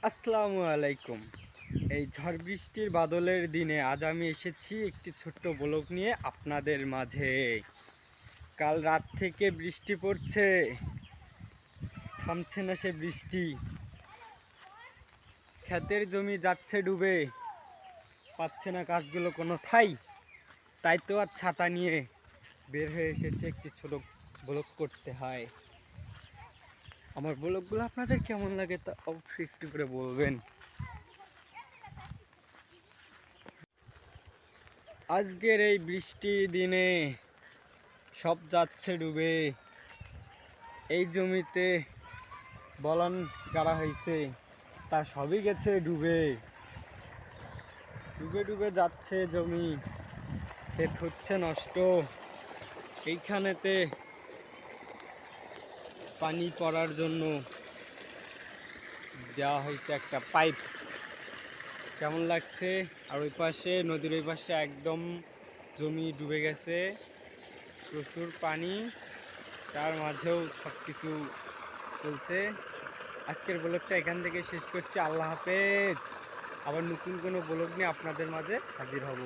আসসালামু আলাইকুম। এই ঝড় বৃষ্টির বাদলের দিনে আজ আমি এসেছি একটি ছোট্ট ব্লগ নিয়ে আপনাদের মাঝে। কাল রাত থেকে বৃষ্টি পড়ছে, থামছে না সে বৃষ্টি। ক্ষেতের জমি যাচ্ছে ডুবে, পাচ্ছে না গাছগুলো কোনো ঠাই। তাই তো আর ছাতা নিয়ে বের হয়ে এসেছে একটি ছোট ব্লগ করতে হয়। আমার ব্লগগুলো আপনাদের কেমন লাগে তা অবশ্যই একটু করে বলবেন। আজকের এই বৃষ্টির দিনে সব যাচ্ছে ডুবে। এই জমিতে বলান গাড়া হয়েছে, তা সবই গেছে ডুবে। ডুবে ডুবে যাচ্ছে জমি, ক্ষেত হচ্ছে নষ্ট। এইখানেতে পানি পড়ার জন্য দেওয়া হয়েছে একটা পাইপ। কেমন লাগছে? আর ওই পাশে নদীর ওই পাশে একদম জমি ডুবে গেছে, প্রচুর পানি, তার মাঝেও সব কিছু চলছে। আজকের ব্লগটা এখান থেকে শেষ করছি। আল্লাহ হাফেজ। আবার নতুন কোনো ব্লগ নিয়ে আপনাদের মাঝে হাজির হব।